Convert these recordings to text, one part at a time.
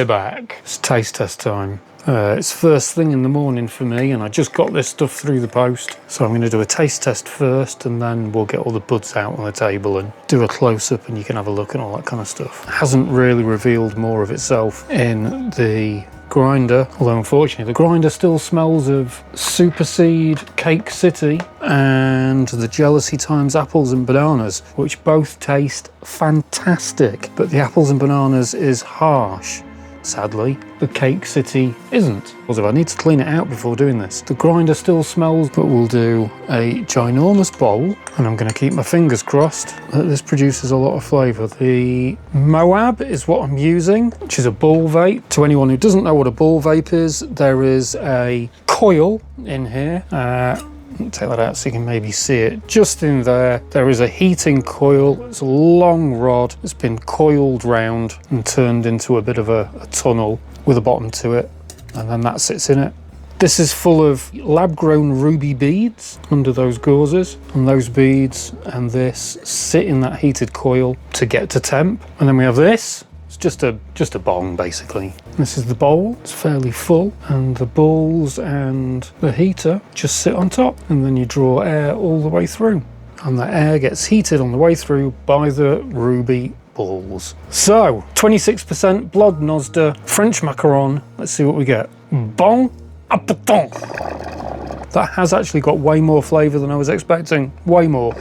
back. It's taste test time. It's first thing in the morning for me, and I just got this stuff through the post. So I'm going to do a taste test first, and then we'll get all the buds out on the table and do a close-up, and you can have a look and all that kind of stuff. It hasn't really revealed more of itself in the grinder, although unfortunately the grinder still smells of Superseed, Cake City, and the Jealousy times apples and bananas, which both taste fantastic. But the apples and bananas is harsh. Sadly, the Cake City isn't. Also, I need to clean it out before doing this. The grinder still smells, but we'll do a ginormous bowl, and I'm going to keep my fingers crossed that this produces a lot of flavour. The Moab is what I'm using, which is a ball vape. To anyone who doesn't know what a ball vape is, there is a coil in here. Take that out so you can maybe see it. Just in there, there is a heating coil. It's a long rod. It's been coiled round and turned into a bit of a tunnel with a bottom to it, and then that sits in it. This is full of lab-grown ruby beads under those gauzes, and those beads and this sit in that heated coil to get to temp. And then we have this. Just a bong, basically. This is the bowl. It's fairly full, and the balls and the heater just sit on top, and then you draw air all the way through, and the air gets heated on the way through by the ruby balls. So 26% Blod Nosda French Macaron. Let's see what we get. Bon appetit. That has actually got way more flavour than I was expecting. Way more.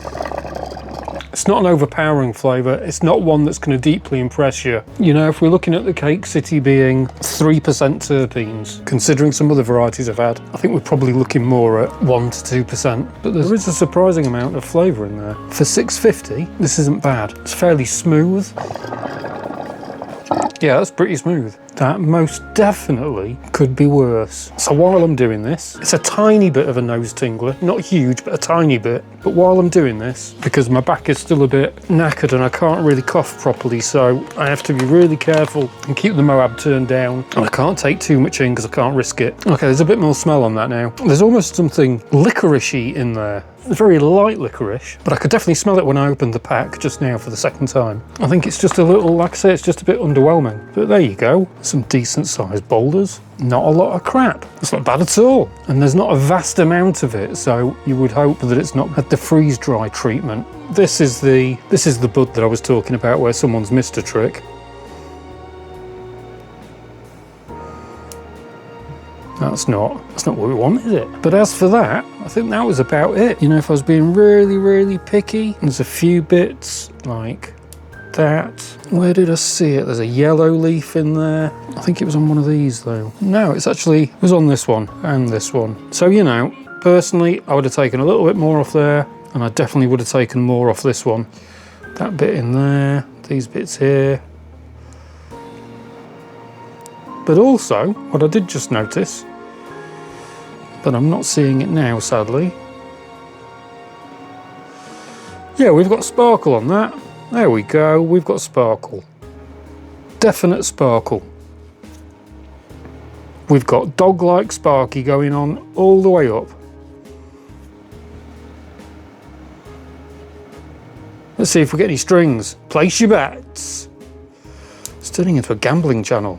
It's not an overpowering flavour. It's not one that's going to deeply impress you. You know, if we're looking at the Cake City being 3% terpenes, considering some other varieties I've had, I think we're probably looking more at 1 to 2%. But there is a surprising amount of flavour in there. For $6.50, this isn't bad. It's fairly smooth. Yeah, that's pretty smooth. That most definitely could be worse. So while I'm doing this, it's a tiny bit of a nose tingler, not huge, but a tiny bit. But while I'm doing this, because my back is still a bit knackered and I can't really cough properly, so I have to be really careful and keep the Moab turned down. And I can't take too much in because I can't risk it. Okay, there's a bit more smell on that now. There's almost something licoricey in there. Very light licorice, but I could definitely smell it when I opened the pack just now for the second time. I think it's just a little, like I say, it's just a bit underwhelming. But there you go. Some decent sized boulders. Not a lot of crap. It's not bad at all. And there's not a vast amount of it, so you would hope that it's not had the freeze dry treatment. This is the bud that I was talking about where someone's missed a trick. That's not what we want, is it? But as for that, I think that was about it. You know, if I was being really, really picky, there's a few bits like that. Where did I see it? There's a yellow leaf in there. I think it was on one of these though. No, it was on this one and this one. So, you know, personally, I would have taken a little bit more off there, and I definitely would have taken more off this one. That bit in there, these bits here. But also, what I did just notice, but I'm not seeing it now, sadly. Yeah, we've got sparkle on that. There we go, we've got sparkle. Definite sparkle. We've got dog-like sparky going on all the way up. Let's see if we get any strings. Place your bets. It's turning into a gambling channel.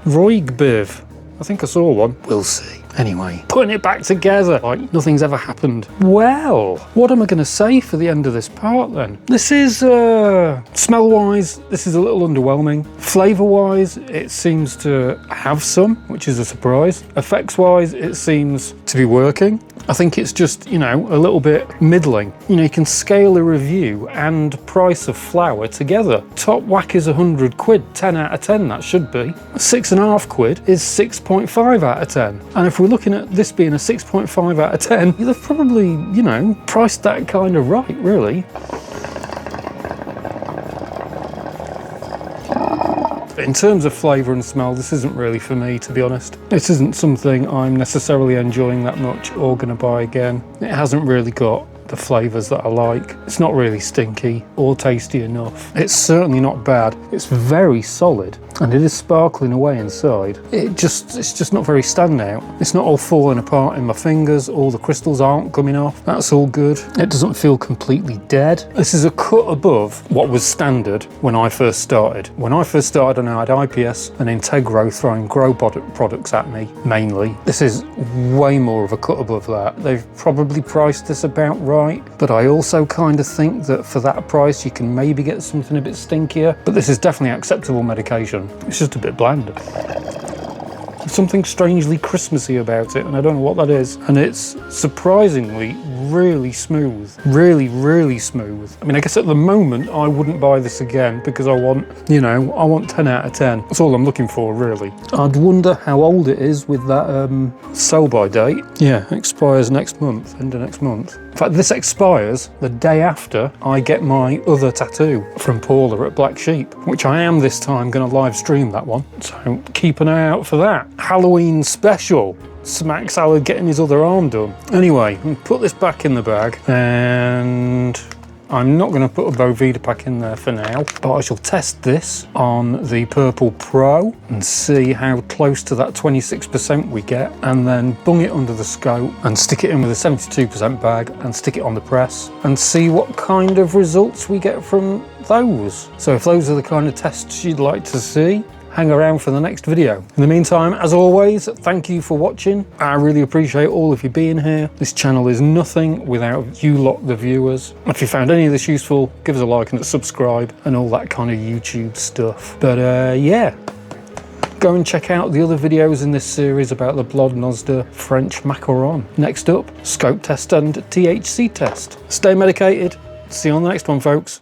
Roigbiv. I think I saw one. We'll see. Anyway, putting it back together like nothing's ever happened. Well, what am I going to say for the end of this part then? This is, smell-wise, this is a little underwhelming. Flavour-wise, it seems to have some, which is a surprise. Effects-wise, it seems to be working. I think it's just, you know, a little bit middling. You know, you can scale a review and price of flour together. Top whack is 100 quid, 10 out of 10 that should be. 6.5 quid is 6.5 out of 10. And if we're looking at this being a 6.5 out of 10, they've probably, you know, priced that kind of right, really. In terms of flavour and smell, this isn't really for me, to be honest. This isn't something I'm necessarily enjoying that much or going to buy again. It hasn't really got the flavours that I like. It's not really stinky or tasty enough. It's certainly not bad. It's very solid, and it is sparkling away inside. It's just not very standout. It's not all falling apart in my fingers. All the crystals aren't coming off. That's all good. It doesn't feel completely dead. This is a cut above what was standard when I first started. When I first started, I had IPS and Integro throwing grow products at me, mainly. This is way more of a cut above that. They've probably priced this about right, but I also kind of think that for that price, you can maybe get something a bit stinkier, but this is definitely acceptable medication. It's just a bit bland. There's something strangely Christmassy about it, and I don't know what that is. And it's surprisingly really smooth. Really, really smooth. I mean, I guess at the moment, I wouldn't buy this again because I want, you know, I want 10 out of 10. That's all I'm looking for, really. I'd wonder how old it is with that sell-by date. Yeah, expires next month, end of next month. In fact, this expires the day after I get my other tattoo from Paula at Black Sheep, which I am this time going to live stream that one. So keep an eye out for that. Halloween special. Smack Salad getting his other arm done. Anyway, I'm put this back in the bag, and I'm not going to put a Boveda pack in there for now, but I shall test this on the Purple Pro and see how close to that 26% we get, and then bung it under the scope and stick it in with a 72% bag and stick it on the press and see what kind of results we get from those. So if those are the kind of tests you'd like to see, hang around for the next video. In the meantime, as always, thank you for watching. I really appreciate all of you being here. This channel is nothing without you lot, the viewers. If you found any of this useful, give us a like and a subscribe and all that kind of YouTube stuff. But yeah, go and check out the other videos in this series about the Blod Nosda French Macaron. Next up, scope test and THC test. Stay medicated. See you on the next one, folks.